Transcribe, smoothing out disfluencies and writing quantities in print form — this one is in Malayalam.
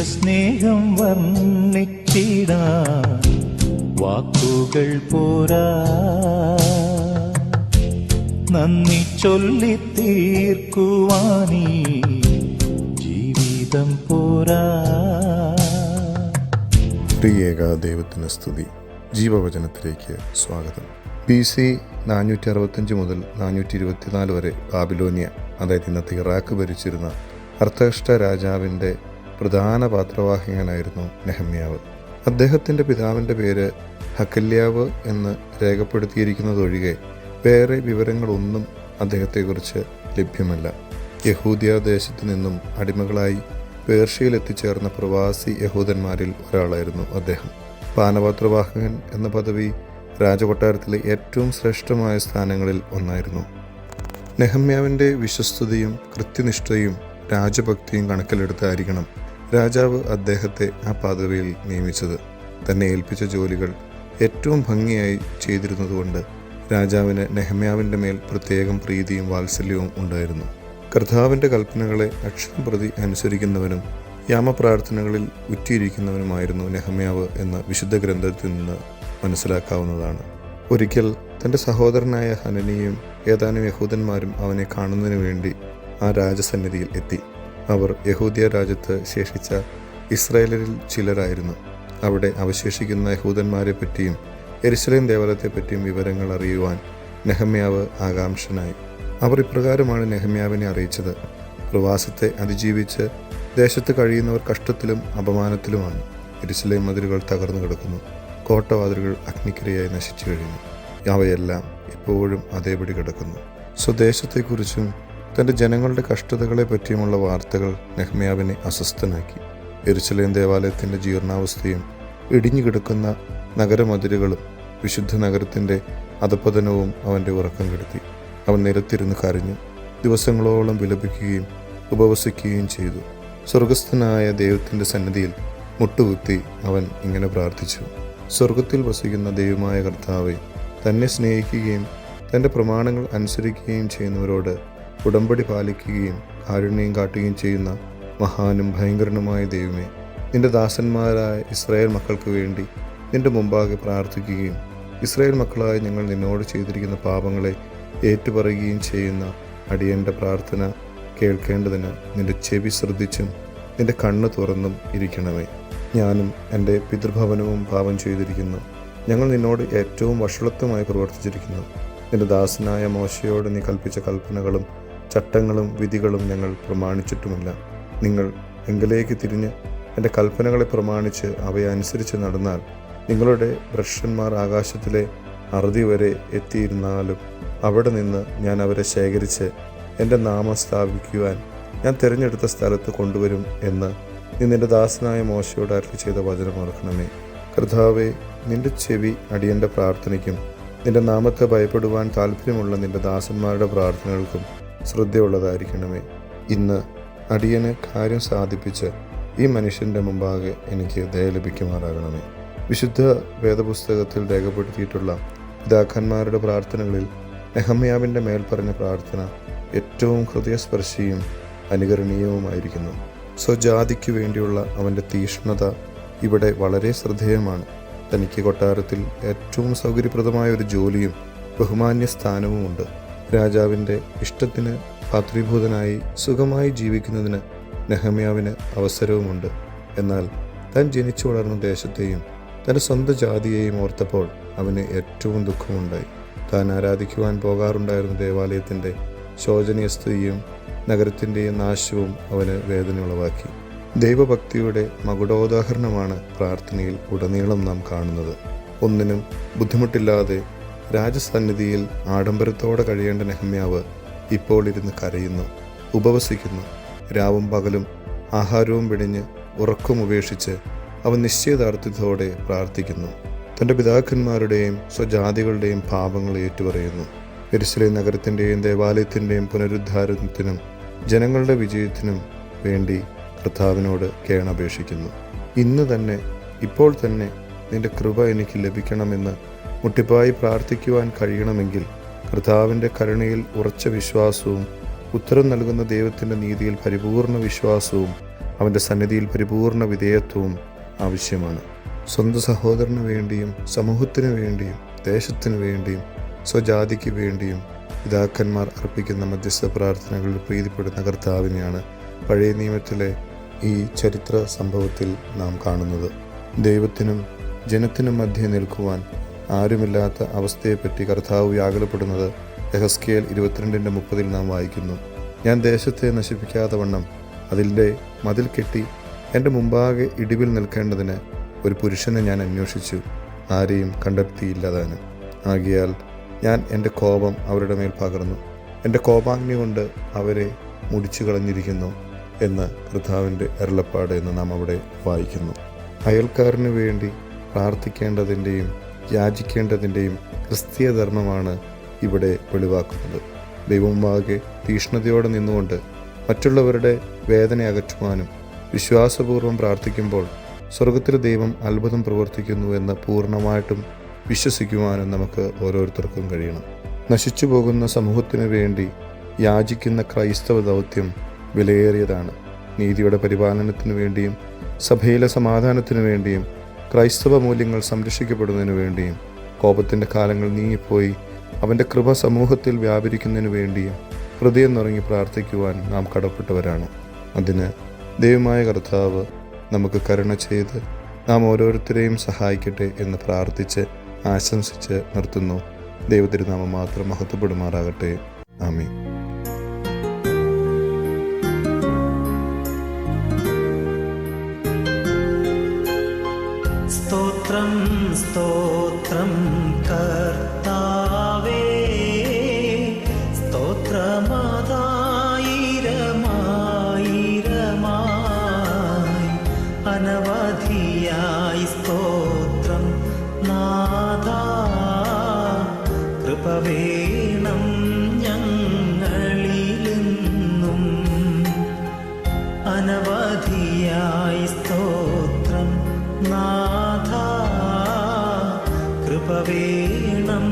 ദൈവസ്നേഹം വർണ്ണിച്ചിടാൻ വാക്കുകൾ പോരാ, നന്ദി ചൊല്ലി തീർക്കുവാനീ ജീവിതം പോരാ. പ്രിയേക ദൈവത്തിന് സ്തുതി. ജീവവചനത്തിലേക്ക് സ്വാഗതം. BC 465 മുതൽ 424 വരെ ബാബിലോനിയ, അതായത് ഇന്നത്തെ ഇറാഖ് ഭരിച്ചിരുന്ന അർത്തഹ്ഷ്ഠ രാജാവിൻ്റെ പ്രധാന പാത്രവാഹകനായിരുന്നു നെഹമ്യാവ്. അദ്ദേഹത്തിൻ്റെ പിതാവിൻ്റെ പേര് ഹക്കല്യാവ് എന്ന് രേഖപ്പെടുത്തിയിരിക്കുന്നതൊഴികെ വേറെ വിവരങ്ങളൊന്നും അദ്ദേഹത്തെക്കുറിച്ച് ലഭ്യമല്ല. യഹൂദിയ ദേശത്തു നിന്നും അടിമകളായി പേർഷ്യയിൽ എത്തിച്ചേർന്ന പ്രവാസി യഹൂദന്മാരിൽ ഒരാളായിരുന്നു അദ്ദേഹം. പാനപാത്രവാഹകൻ എന്ന പദവി രാജകൊട്ടാരത്തിലെ ഏറ്റവും ശ്രേഷ്ഠമായ സ്ഥാനങ്ങളിൽ ഒന്നായിരുന്നു. നെഹമ്യാവിൻ്റെ വിശ്വസ്തതയും കൃത്യനിഷ്ഠയും രാജഭക്തിയും കണക്കിലെടുത്തായിരിക്കണം രാജാവ് അദ്ദേഹത്തെ ആ പദവിയിൽ നിയമിച്ചത്. തന്നെ ഏൽപ്പിച്ച ജോലികൾ ഏറ്റവും ഭംഗിയായി ചെയ്തിരുന്നതുകൊണ്ട് രാജാവിന് നെഹമ്യാവിൻ്റെ മേൽ പ്രത്യേകം പ്രീതിയും വാത്സല്യവും ഉണ്ടായിരുന്നു. കർത്താവിൻ്റെ കൽപ്പനകളെ അക്ഷരം പ്രതി അനുസരിക്കുന്നവനും യാമപ്രാർത്ഥനകളിൽ ഉറ്റിയിരിക്കുന്നവനുമായിരുന്നു നെഹമ്യാവ് എന്ന വിശുദ്ധ ഗ്രന്ഥത്തിൽ നിന്ന് മനസ്സിലാക്കാവുന്നതാണ്. ഒരിക്കൽ തൻ്റെ സഹോദരനായ ഹനനിയും ഏതാനും യഹൂദന്മാരും അവനെ കാണുന്നതിന് വേണ്ടി ആ രാജസന്നിധിയിൽ എത്തി. അവർ യഹൂദിയ രാജ്യത്ത് ശേഷിച്ച ഇസ്രായേലരിൽ ചിലരായിരുന്നു. അവിടെ അവശേഷിക്കുന്ന യഹൂദന്മാരെ പറ്റിയും യെരുശലേം ദേവാലയത്തെപ്പറ്റിയും വിവരങ്ങൾ അറിയുവാൻ നെഹമ്യാവ് ആകാംക്ഷനായി. അവർ ഇപ്രകാരമാണ് നെഹമ്യാവിനെ അറിയിച്ചത്: പ്രവാസത്തെ അതിജീവിച്ച് ദേശത്ത് കഴിയുന്നവർ കഷ്ടത്തിലും അപമാനത്തിലുമാണ്. യെരുശലേം മതിലുകൾ തകർന്നു കിടക്കുന്നു, കോട്ടവാതിലുകൾ അഗ്നിക്കിരയായി നശിച്ചു കഴിഞ്ഞു. അവയെല്ലാം ഇപ്പോഴും അതേപടി കിടക്കുന്നു. സ്വദേശത്തെക്കുറിച്ചും തൻ്റെ ജനങ്ങളുടെ കഷ്ടതകളെ പറ്റിയുമുള്ള വാർത്തകൾ നെഹമ്യാവിനെ അസ്വസ്ഥനാക്കി. യെരുശലേം ദേവാലയത്തിൻ്റെ ജീർണാവസ്ഥയും ഇടിഞ്ഞു കിടക്കുന്ന നഗരമതിലുകളും വിശുദ്ധ നഗരത്തിൻ്റെ അധപതനവും അവൻ്റെ ഉറക്കം കെടുത്തി. അവൻ നിരത്തിരുന്ന് കരഞ്ഞു, ദിവസങ്ങളോളം വിലപിക്കുകയും ഉപവസിക്കുകയും ചെയ്തു. സ്വർഗസ്ഥനായ ദൈവത്തിൻ്റെ സന്നിധിയിൽ മുട്ടുകുത്തി അവൻ ഇങ്ങനെ പ്രാർത്ഥിച്ചു: സ്വർഗത്തിൽ വസിക്കുന്ന ദൈവമായ കർത്താവേ, തന്നെ സ്നേഹിക്കുകയും തൻ്റെ പ്രമാണങ്ങൾ അനുസരിക്കുകയും ചെയ്യുന്നവരോട് ഉടമ്പടി പാലിക്കുകയും കാരുണ്യം കാട്ടുകയും ചെയ്യുന്ന മഹാനും ഭയങ്കരനുമായ ദൈവമേ, നിന്റെ ദാസന്മാരായ ഇസ്രായേൽ മക്കൾക്ക് വേണ്ടി നിന്റെ മുമ്പാകെ പ്രാർത്ഥിക്കുകയും ഇസ്രായേൽ മക്കളായ ഞങ്ങൾ നിന്നോട് ചെയ്തിരിക്കുന്ന പാപങ്ങളെ ഏറ്റുപറയുകയും ചെയ്യുന്ന അടിയൻ്റെ പ്രാർത്ഥന കേൾക്കേണ്ടതിന് നിന്റെ ചെവി ശ്രദ്ധിച്ചും നിന്റെ കണ്ണ് തുറന്നും ഇരിക്കണമേ. ഞാനും എൻ്റെ പിതൃഭവനവും പാപം ചെയ്തിരിക്കുന്നു. ഞങ്ങൾ നിന്നോട് ഏറ്റവും വഷളത്വമായി പ്രവർത്തിച്ചിരിക്കുന്നു. നിന്റെ ദാസനായ മോശയോട് നീ കൽപ്പിച്ച കൽപ്പനകളും ചട്ടങ്ങളും വിധികളും ഞങ്ങൾ പ്രമാണിച്ചിട്ടുമില്ല. നിങ്ങൾ എങ്കിലേക്ക് തിരിഞ്ഞ് എൻ്റെ കൽപ്പനകളെ പ്രമാണിച്ച് അവയെ അനുസരിച്ച് നടന്നാൽ നിങ്ങളുടെ ഭ്രഷ്ടന്മാർ ആകാശത്തിലെ അറുതി വരെ എത്തിയിരുന്നാലും അവിടെ നിന്ന് ഞാൻ അവരെ ശേഖരിച്ച് എൻ്റെ നാമം സ്ഥാപിക്കുവാൻ ഞാൻ തിരഞ്ഞെടുത്ത സ്ഥലത്ത് കൊണ്ടുവരും എന്ന് നീ നിന്റെ ദാസനായ മോശയോട് അരുളി ചെയ്ത വചനം ഓർക്കണമേ. കർത്താവേ, നിന്റെ ചെവി അടിയൻ്റെ പ്രാർത്ഥനയ്ക്കും നിന്റെ നാമത്തെ ഭയപ്പെടുവാൻ താല്പര്യമുള്ള നിന്റെ ദാസന്മാരുടെ പ്രാർത്ഥനകൾക്കും ശ്രദ്ധയുള്ളതായിരിക്കണമേ. ഇന്ന് അടിയന് കാര്യം സാധിപ്പിച്ച് ഈ മനുഷ്യൻ്റെ മുമ്പാകെ എനിക്ക് ദയ ലഭിക്കുമാറാകണമേ. വിശുദ്ധ വേദപുസ്തകത്തിൽ രേഖപ്പെടുത്തിയിട്ടുള്ള പിതാക്കന്മാരുടെ പ്രാർത്ഥനകളിൽ നെഹമ്യാവിൻ്റെ മേൽ പറഞ്ഞ പ്രാർത്ഥന ഏറ്റവും ഹൃദയസ്പർശിയും അനുകരണീയവുമായിരിക്കുന്നു. സ്വജാതിക്ക് വേണ്ടിയുള്ള അവൻ്റെ തീഷ്ണത ഇവിടെ വളരെ ശ്രദ്ധേയമാണ്. തനിക്ക് കൊട്ടാരത്തിൽ ഏറ്റവും സൗകര്യപ്രദമായ ഒരു ജോലിയും ബഹുമാന്യ സ്ഥാനവുമുണ്ട്. രാജാവിൻ്റെ ഇഷ്ടത്തിന് പാത്രീഭൂതനായി സുഖമായി ജീവിക്കുന്നതിന് നെഹമ്യാവിന് അവസരവുമുണ്ട്. എന്നാൽ താൻ ജനിച്ചു വളർന്ന ദേശത്തെയും തൻ്റെ സ്വന്തം ജാതിയെയും ഓർത്തപ്പോൾ അവന് ഏറ്റവും ദുഃഖമുണ്ടായി. താൻ ആരാധിക്കുവാൻ പോകാറുണ്ടായിരുന്ന ദേവാലയത്തിൻ്റെ ശോചനീയ സ്ഥിതിയും നഗരത്തിൻ്റെയും നാശവും അവന് വേദന ഉളവാക്കി. ദൈവഭക്തിയുടെ മകുടോദാഹരണമാണ് പ്രാർത്ഥനയിൽ ഉടനീളം നാം കാണുന്നത്. ഒന്നിനും ബുദ്ധിമുട്ടില്ലാതെ രാജസന്നിധിയിൽ ആഡംബരത്തോടെ കഴിയേണ്ട നെഹമ്യാവ് ഇപ്പോൾ ഇരുന്ന് കരയുന്നു, ഉപവസിക്കുന്നു. രാവും പകലും ആഹാരവും വെടിഞ്ഞ് ഉറക്കം ഉപേക്ഷിച്ച് അവൻ നിശ്ചയദാർഢ്യത്തോടെ പ്രാർത്ഥിക്കുന്നു. തൻ്റെ പിതാക്കന്മാരുടെയും സ്വജാതികളുടെയും പാപങ്ങൾ ഏറ്റുപറയുന്നു. യെരുശലേം നഗരത്തിൻ്റെയും ദേവാലയത്തിൻ്റെയും പുനരുദ്ധാരണത്തിനും ജനങ്ങളുടെ വിജയത്തിനും വേണ്ടി കർത്താവിനോട് കേണപേക്ഷിക്കുന്നു. ഇന്ന് തന്നെ, ഇപ്പോൾ തന്നെ നിന്റെ കൃപ എനിക്ക് ലഭിക്കണമെന്ന് മുട്ടിപ്പായി പ്രാർത്ഥിക്കുവാൻ കഴിയണമെങ്കിൽ കർത്താവിൻ്റെ കരുണയിൽ ഉറച്ച വിശ്വാസവും ഉത്തരം നൽകുന്ന ദൈവത്തിൻ്റെ നീതിയിൽ പരിപൂർണ വിശ്വാസവും അവൻ്റെ സന്നിധിയിൽ പരിപൂർണ വിധേയത്വവും ആവശ്യമാണ്. സ്വന്തം സഹോദരന് വേണ്ടിയും സമൂഹത്തിന് വേണ്ടിയും ദേശത്തിനു വേണ്ടിയും സ്വജാതിക്ക് വേണ്ടിയും പിതാക്കന്മാർ അർപ്പിക്കുന്ന മധ്യസ്ഥ പ്രാർത്ഥനകളിൽ പ്രീതിപ്പെടുന്ന കർത്താവിനെയാണ് പഴയ നിയമത്തിലെ ഈ ചരിത്ര സംഭവത്തിൽ നാം കാണുന്നത്. ദൈവത്തിനും ജനത്തിനും മധ്യേ നിൽക്കുവാൻ ആരുമില്ലാത്ത അവസ്ഥയെപ്പറ്റി കർത്താവ് വ്യാകുലപ്പെടുന്നത് യെഹെസ്കേൽ 22:30 നാം വായിക്കുന്നു. ഞാൻ ദേശത്തെ നശിപ്പിക്കാതെ വണ്ണം അതിൻ്റെ മതിൽ കെട്ടി എൻ്റെ മുമ്പാകെ ഇടിവിൽ നിൽക്കേണ്ടതിന് ഒരു പുരുഷനെ ഞാൻ അന്വേഷിച്ചു, ആരെയും കണ്ടെത്തിയില്ലതാനും. ആകയാൽ ഞാൻ എൻ്റെ കോപം അവരുടെ മേൽ പകർന്നു, എൻ്റെ കോപാഗ്നി കൊണ്ട് അവരെ മുടിച്ചു കളഞ്ഞിരിക്കുന്നു എന്ന് കർത്താവിൻ്റെ അരുളപ്പാട് എന്ന് നാം അവിടെ വായിക്കുന്നു. അയൽക്കാരന് വേണ്ടി പ്രാർത്ഥിക്കേണ്ടതിൻ്റെയും യാചിക്കേണ്ടതിൻ്റെയും ക്രിസ്തീയ ധർമ്മമാണ് ഇവിടെ വെളിവാക്കുന്നത്. ദൈവമുമ്പാകെ തീഷ്ണതയോടെ നിന്നുകൊണ്ട് മറ്റുള്ളവരുടെ വേദന അകറ്റുവാനും വിശ്വാസപൂർവ്വം പ്രാർത്ഥിക്കുമ്പോൾ സ്വർഗത്തിലെ ദൈവം അത്ഭുതം പ്രവർത്തിക്കുന്നു എന്ന് പൂർണ്ണമായിട്ടും വിശ്വസിക്കുവാനും നമുക്ക് ഓരോരുത്തർക്കും കഴിയണം. നശിച്ചു പോകുന്ന സമൂഹത്തിനു വേണ്ടി യാചിക്കുന്ന ക്രൈസ്തവ ദൗത്യം വിലയേറിയതാണ്. നീതിയുടെ പരിപാലനത്തിനു വേണ്ടിയും സഭയിലെ സമാധാനത്തിനു വേണ്ടിയും ക്രൈസ്തവ മൂല്യങ്ങൾ സംരക്ഷിക്കപ്പെടുന്നതിനു വേണ്ടിയും കോപത്തിൻ്റെ കാലങ്ങൾ നീങ്ങിപ്പോയി അവൻ്റെ കൃപ സമൂഹത്തിൽ വ്യാപരിക്കുന്നതിനു വേണ്ടിയും ഹൃദയം നിറങ്ങി പ്രാർത്ഥിക്കുവാൻ നാം കടപ്പെട്ടവരാണ്. അതിന് ദൈവമായ കർത്താവ് നമുക്ക് കരുണ ചെയ്ത് നാം ഓരോരുത്തരെയും സഹായിക്കട്ടെ എന്ന് പ്രാർത്ഥിച്ച് ആശംസിച്ച് നിർത്തുന്നു. ദൈവത്തിരുനാമം മാത്രം മഹത്വപ്പെടുമാറാകട്ടെ. ആമീൻ. സ്തോത്രം സ്തോത്രം കർത്താവേ, സ്തോത്രമാതായിരമായിരമായി അനവധിയായി സ്തോത്രം നാഥാ. കൃപ വേണം ഞങ്ങളിലെന്നും, അനവധിയായി സ്തോത്രം നാഥാ. കൃപ വേണം